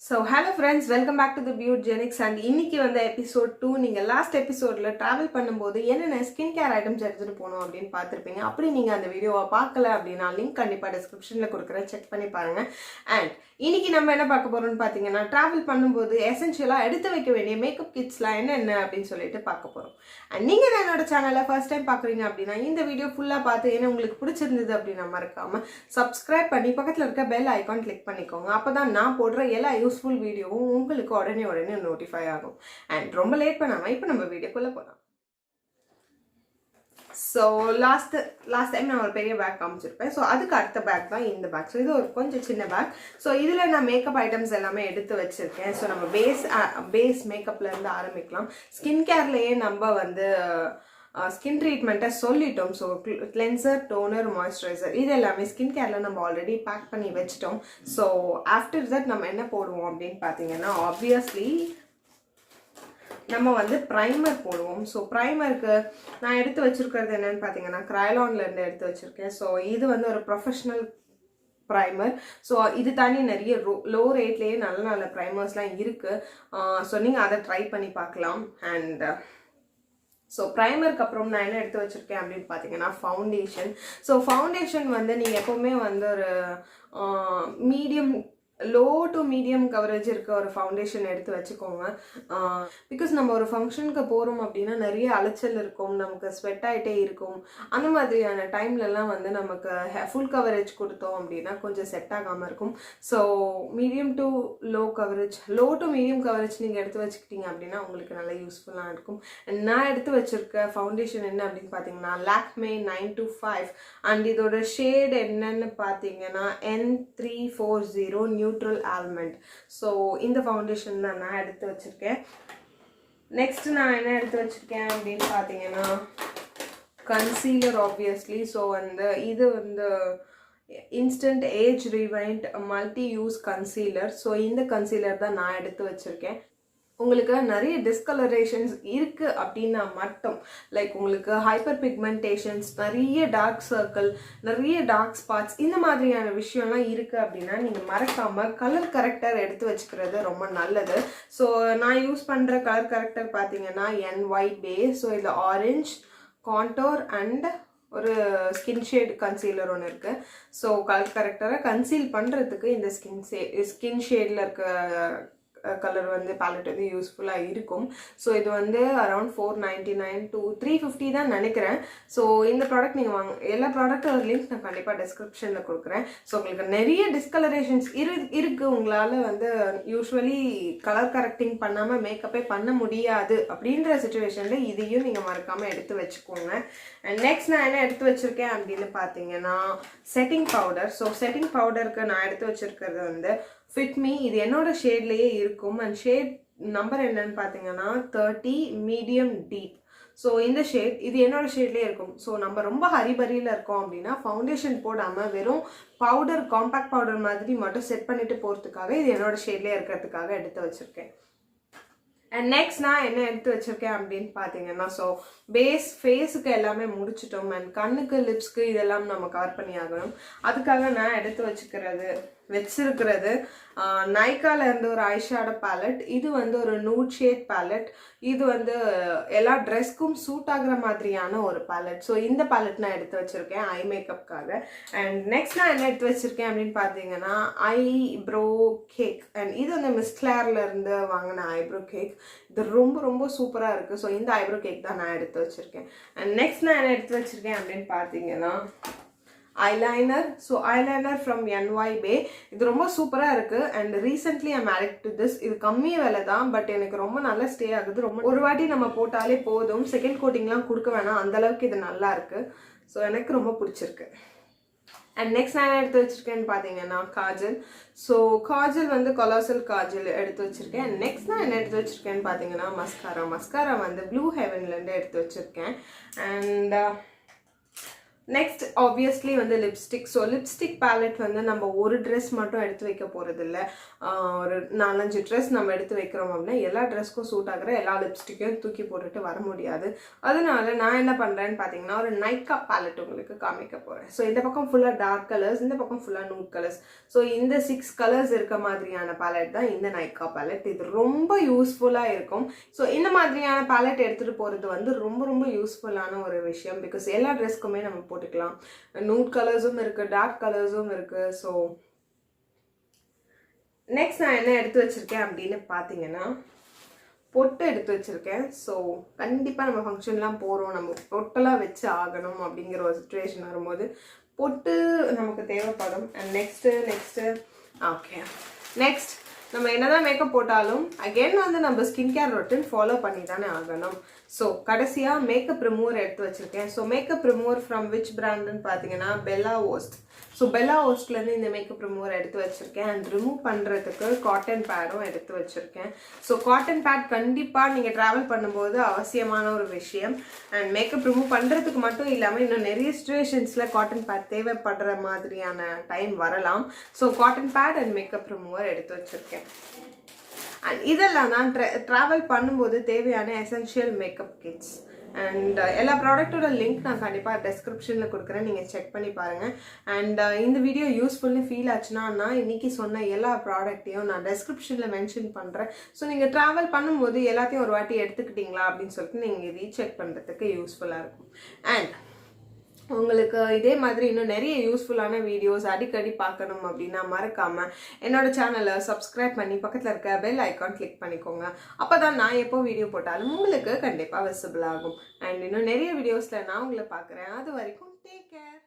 So hello friends, welcome back to the Beautgenix and இன்னைக்கு வந்து episode 2 நீங்க last எபிசோட்ல டிராவல் பண்ணும்போது என்னென்ன ஸ்கின் கேர் ஐட்டம்ஸ் எடுத்துட்டு போகணும் அப்படின்னு பார்த்துருப்பீங்க. அப்படி நீங்க அந்த வீடியோவை பார்க்கல அப்படின்னா லிங்க் கண்டிப்பா டிஸ்கிரிப்ஷன்ல கொடுக்குறேன், செக் பண்ணி பாருங்க. அண்ட் இன்னைக்கு நம்ம என்ன பார்க்க போறோம்னு பார்த்தீங்கன்னா, டிராவல் பண்ணும்போது எசென்ஷியலா எடுத்து வைக்க வேண்டிய மேக்கப் கிட்ஸ்லாம் என்னென்ன அப்படின்னு சொல்லிட்டு பார்க்க போறோம். அண்ட் நீங்க என்னோட சேனலை ஃபர்ஸ்ட் டைம் பார்க்குறீங்க அப்படின்னா இந்த வீடியோ ஃபுல்லாக பார்த்து என்ன உங்களுக்கு பிடிச்சிருந்தது அப்படின்னா மறக்காம சப்ஸ்கிரைப் பண்ணி பக்கத்தில் இருக்க பெல் ஐக்கான் கிளிக் பண்ணிக்கோங்க. அப்பதான் நான் போடுற எல்லா யூஸ்ஃபுல் வீடியோவும் உங்களுக்கு உடனே நோட்டிஃபை ஆகும். அண்ட் ரொம்ப லேட் பண்ணாமல் இப்போ நம்ம வீடியோக்குள்ளே போகலாம். ஸோ லாஸ்ட் டைம் நான் ஒரு பெரிய பேக் காமிச்சிருப்பேன். ஸோ அதுக்கு அடுத்த பேக் தான் இந்த பேக். ஸோ இது ஒரு கொஞ்சம் சின்ன பேக். ஸோ இதில் நான் மேக்கப் ஐட்டம்ஸ் எல்லாமே எடுத்து வச்சுருக்கேன். ஸோ நம்ம பேஸ் மேக்கப்லேருந்து ஆரம்பிக்கலாம். ஸ்கின் கேர்லேயே நம்ம வந்து ஸ்கின் ட்ரீட்மெண்ட்டை சொல்லிட்டோம். ஸோ கிளென்சர், டோனர், மாய்ஸ்சரைசர் இது எல்லாமே ஸ்கின் கேரில் நம்ம ஆல்ரெடி பேக் பண்ணி வச்சிட்டோம். ஸோ ஆஃப்டர் தட் நம்ம என்ன போடுவோம் அப்படின்னு பார்த்தீங்கன்னா, ஆப்வியஸ்லி நம்ம வந்து ப்ரைமர் போடுவோம். ஸோ ப்ரைமருக்கு நான் எடுத்து வச்சுருக்கிறது என்னென்னு பார்த்தீங்கன்னா, க்ரைலான்லேருந்து எடுத்து வச்சுருக்கேன். ஸோ இது வந்து ஒரு ப்ரொஃபஷ்னல் ப்ரைமர். ஸோ இது தாண்டி நிறைய லோ ரேட்லேயே நல்ல நல்ல ப்ரைமர்ஸ்லாம் இருக்குது. ஸோ நீங்கள் அதை ட்ரை பண்ணி பார்க்கலாம். அண்ட் ஸோ ப்ரைமருக்கு அப்புறம் நான் என்ன எடுத்து வச்சுருக்கேன் அப்படின்னு பார்த்தீங்கன்னா, ஃபவுண்டேஷன். ஸோ ஃபவுண்டேஷன் வந்து நீங்கள் எப்போவுமே வந்து ஒரு medium, low to medium coverage இருக்க ஒரு ஃபவுண்டேஷன் எடுத்து வச்சுக்கோங்க. பிகாஸ் நம்ம ஒரு ஃபங்க்ஷனுக்கு போகிறோம் அப்படின்னா நிறைய அலைச்சல் இருக்கும், நமக்கு ஸ்வெட் ஆகிட்டே இருக்கும். அந்த மாதிரியான டைம்லலாம் வந்து நமக்கு ஃபுல் கவரேஜ் கொடுத்தோம் அப்படின்னா கொஞ்சம் செட் ஆகாமல் இருக்கும். So medium to low coverage, low to medium coverage நீங்கள் எடுத்து வச்சுக்கிட்டீங்க அப்படின்னா உங்களுக்கு நல்லா யூஸ்ஃபுல்லாக இருக்கும். நான் எடுத்து வச்சுருக்க ஃபவுண்டேஷன் என்ன அப்படின்னு பார்த்தீங்கன்னா, லாக்மே 925 அண்ட் இதோட ஷேட் என்னன்னு பார்த்தீங்கன்னா N340 நியூட்ரல் ஆல்மண்ட். ஸோ இந்த ஃபவுண்டேஷன் தான் நான் எடுத்து வச்சுருக்கேன். நெக்ஸ்ட் நான் என்ன எடுத்து வச்சுருக்கேன் அப்படின்னு பார்த்தீங்கன்னா, கன்சீலர் ஆப்வியஸ்லி. ஸோ வந்து இது வந்து instant age rewind multi use concealer. So இந்த கன்சீலர் தான் நான் எடுத்து வச்சுருக்கேன். உங்களுக்கு நிறைய டிஸ்கலரேஷன்ஸ் இருக்குது அப்படின்னா மட்டும், லைக் உங்களுக்கு ஹைப்பர் பிக்மெண்டேஷன்ஸ், நிறைய டார்க் சர்க்கிள், நிறைய டார்க் ஸ்பாட்ஸ், இந்த மாதிரியான விஷயம்லாம் இருக்குது அப்படின்னா நீங்கள் மறக்காமல் கலர் கரெக்டர் எடுத்து வச்சுக்கிறது ரொம்ப நல்லது. ஸோ நான் யூஸ் பண்ணுற கலர் கரெக்டர் பார்த்தீங்கன்னா NY பேஸ். ஸோ இதில் ஆரஞ்ச், கான்டோர் அண்ட் ஒரு ஸ்கின் ஷேட் கன்சீலர் ஒன்று இருக்குது. ஸோ கலர் கரெக்டரை கன்சீல் பண்ணுறதுக்கு இந்த ஸ்கின் ஷேடில் இருக்க கலர் வந்து பேலட் வந்து யூஸ்ஃபுல்லாக இருக்கும். ஸோ இது வந்து அரௌண்ட் 499 to 350 தான் நினைக்கிறேன். ஸோ இந்த ப்ராடக்ட் நீங்கள் எல்லா ப்ராடக்ட்டோட லிங்க் நான் கண்டிப்பாக டிஸ்கிரிப்ஷனில் கொடுக்குறேன். ஸோ உங்களுக்கு நிறைய டிஸ்கலரேஷன்ஸ் இருக்குது, உங்களால் வந்து யூஸ்வலி கலர் கரெக்டிங் பண்ணாமல் மேக்கப்பே பண்ண முடியாது அப்படின்ற சுச்சுவேஷனில் இதையும் நீங்கள் மறக்காமல் எடுத்து வச்சுக்கோங்க. அண்ட் நெக்ஸ்ட் நான் என்ன எடுத்து வச்சுருக்கேன் அப்படின்னு பார்த்தீங்கன்னா, செட்டிங் பவுடர். ஸோ செட்டிங் பவுடருக்கு நான் எடுத்து வச்சுருக்கிறது வந்து ஃபிட் மீ. இது என்னோட ஷேட்லேயே இருக்கும். அண்ட் ஷேட் நம்பர் என்னன்னு பார்த்தீங்கன்னா 30 மீடியம் டீப். ஸோ இந்த ஷேட் இது என்னோட ஷேட்லேயே இருக்கும். ஸோ நம்ம ரொம்ப ஹரிபரியில் இருக்கோம் அப்படின்னா ஃபவுண்டேஷன் போடாமல் வெறும் பவுடர், காம்பேக்ட் பவுடர் மாதிரி மட்டும் செட் பண்ணிட்டு போகிறதுக்காக இது என்னோட ஷேட்லேயே இருக்கிறதுக்காக எடுத்து வச்சுருக்கேன். அண்ட் நெக்ஸ்ட் நான் என்ன எடுத்து வச்சுருக்கேன் அப்படின்னு பார்த்தீங்கன்னா, ஸோ ஃபேஸுக்கு எல்லாமே முடிச்சிட்டோம். அண்ட் கண்ணுக்கு, லிப்ஸ்க்கு இதெல்லாம் நம்ம கவர் பண்ணி ஆகணும். அதுக்காக நான் எடுத்து வச்சிருக்கிறது நைக்கால இருந்து ஒரு ஐஷேடோ பேலட். இது வந்து ஒரு நூட் ஷேட் பேலட். இது வந்து எல்லா ட்ரெஸ்க்கும் சூட் ஆகுற மாதிரியான ஒரு பேலட். ஸோ இந்த பேலட் நான் எடுத்து வச்சிருக்கேன் ஐ மேக்கப்காக. அண்ட் நெக்ஸ்ட் நான் என்ன எடுத்து வச்சிருக்கேன் அப்படின்னு பார்த்தீங்கன்னா, ஐப்ரோ கேக். அண்ட் இது வந்து மிஸ் கிளேர்ல இருந்து வாங்கின ஐப்ரோ கேக். இது ரொம்ப சூப்பராக இருக்குது. ஸோ இந்த ஐப்ரோ கேக் தான் நான் எடுத்து வச்சிருக்கேன். அண்ட் நெக்ஸ்ட் நான் என்ன எடுத்து வச்சிருக்கேன் அப்படின்னு பார்த்தீங்கன்னா, eyeliner. So eyeliner from NY பே. இது ரொம்ப சூப்பராக இருக்குது. And recently I'm addict to this. இது கம்மி விலை தான், பட் எனக்கு ரொம்ப நல்லா ஸ்டே ஆகுது. ஒரு வாட்டி நம்ம போட்டாலே போதும், செகண்ட் கோட்டிங்லாம் கொடுக்க வேணாம், அந்தளவுக்கு இது நல்லா இருக்குது. ஸோ எனக்கு ரொம்ப பிடிச்சிருக்கு. அண்ட் நெக்ஸ்ட் நான் எடுத்து வச்சுருக்கேன்னு பார்த்தீங்கன்னா காஜல். ஸோ காஜல் வந்து கொலாசல் காஜல் எடுத்து வச்சுருக்கேன். அண்ட் நெக்ஸ்ட் நான் என்ன எடுத்து வச்சுருக்கேன்னு பார்த்தீங்கன்னா மஸ்காரா வந்து ப்ளூ ஹெவன்லேருந்து எடுத்து வச்சுருக்கேன். அண்ட் நெக்ஸ்ட் ஆப்வியஸ்லி வந்து லிப்ஸ்டிக். ஸோ லிப்ஸ்டிக் பேலட் வந்து நம்ம ஒரு ட்ரெஸ் மட்டும் எடுத்து வைக்க போகிறது இல்லை. ஒரு 4-5 ட்ரெஸ் நம்ம எடுத்து வைக்கிறோம் அப்படின்னா எல்லா ட்ரெஸ்க்கும் சூட் ஆகிற எல்லா லிப்ஸ்டிக்கையும் தூக்கி போட்டுட்டு வர முடியாது. அதனால நான் என்ன பண்ணுறேன்னு பார்த்தீங்கன்னா ஒரு நைக்கா பேலட் உங்களுக்கு காமிக்க போகிறேன். ஸோ இந்த பக்கம் ஃபுல்லாக டார்க் கலர்ஸ், இந்த பக்கம் ஃபுல்லாக நூட் கலர்ஸ். ஸோ இந்த 6 கலர்ஸ் இருக்க மாதிரியான பேலட் தான் இந்த நைக்கா பேலட். இது ரொம்ப யூஸ்ஃபுல்லாக இருக்கும். ஸோ இந்த மாதிரியான பேலட் எடுத்துகிட்டு போகிறது வந்து ரொம்ப ரொம்ப யூஸ்ஃபுல்லான ஒரு விஷயம். பிகாஸ் எல்லா ட்ரெஸ்க்குமே நம்ம போட்டுக்கலாம். நூட் கலர்ஸும் இருக்குது, டார்க் கலர்ஸும் இருக்குது. ஸோ நெக்ஸ்ட் நான் என்ன எடுத்து வச்சுருக்கேன் அப்படின்னு பார்த்தீங்கன்னா பொட்டு எடுத்து வச்சுருக்கேன். ஸோ கண்டிப்பாக நம்ம ஃபங்க்ஷன்லாம் போகிறோம், நம்ம பொட்டெல்லாம் வச்சு ஆகணும் அப்படிங்கிற ஒரு சுச்சுவேஷன் வரும்போது பொட்டு நமக்கு தேவைப்படும். அண்ட் நெக்ஸ்ட்டு ஓகே, நெக்ஸ்ட் நம்ம என்னதான் மேக்கப் போட்டாலும் அகெயின் வந்து நம்ம ஸ்கின் கேர் ரொட்டீன் ஃபாலோ பண்ணி தானே ஆகணும். ஸோ கடைசியாக மேக்கப் ரிமூவர் எடுத்து வச்சுருக்கேன். So makeup remover from which பிராண்டுன்னு பார்த்தீங்கன்னா பெல்லா ஓஸ்ட். ஸோ பெல்லா ஓஸ்ட்லேருந்து இந்த மேக்கப் ரிமூவர் எடுத்து வச்சுருக்கேன். அண்ட் ரிமூவ் பண்ணுறதுக்கு காட்டன் பேடும் எடுத்து வச்சுருக்கேன். ஸோ காட்டன் பேட் கண்டிப்பாக நீங்கள் ட்ராவல் பண்ணும்போது அவசியமான ஒரு விஷயம். அண்ட் மேக்கப் ரிமூவ் பண்ணுறதுக்கு மட்டும் இல்லாமல் இன்னும் நிறைய சுச்சுவேஷன்ஸில் காட்டன் பேட் தேவைப்படுற மாதிரியான டைம் வரலாம். So cotton bad and makeup remover எடுத்து வச்சுருக்கேன். அண்ட் இதெல்லாம் தான் ட்ராவல் பண்ணும்போது தேவையான எசென்ஷியல் மேக்கப் கிட்ஸ். அண்ட் எல்லா ப்ராடக்டோட லிங்க் நான் கண்டிப்பாக டெஸ்கிரிப்ஷனில் கொடுக்குறேன், நீங்கள் செக் பண்ணி பாருங்கள். அண்ட் இந்த வீடியோ யூஸ்ஃபுல்னு ஃபீல் ஆச்சுன்னா நான் இன்றைக்கி சொன்ன எல்லா ப்ராடக்ட்டையும் நான் டெஸ்கிரிப்ஷனில் மென்ஷன் பண்ணுறேன். ஸோ நீங்கள் ட்ராவல் பண்ணும்போது எல்லாத்தையும் ஒரு வாட்டி எடுத்துக்கிட்டிங்களா அப்படின்னு சொல்லிட்டு நீங்கள் ரீசெக் பண்ணுறதுக்கு யூஸ்ஃபுல்லாக இருக்கும். அண்ட் உங்களுக்கு இதே மாதிரி இன்னும் நிறைய யூஸ்ஃபுல்லான வீடியோஸ் அடிக்கடி பார்க்கணும் அப்படின்னா மறக்காமல் என்னோட சேனலை சப்ஸ்கிரைப் பண்ணி பக்கத்தில் இருக்க பெல் ஐக்கான் கிளிக் பண்ணிக்கோங்க. அப்போ தான் நான் எப்போ வீடியோ போட்டாலும் உங்களுக்கு கண்டிப்பாக விசிபிள் ஆகும். அண்ட் இன்னும் நிறைய வீடியோஸில் நான் உங்களை பார்க்குறேன். அது வரைக்கும் டேக் கேர்.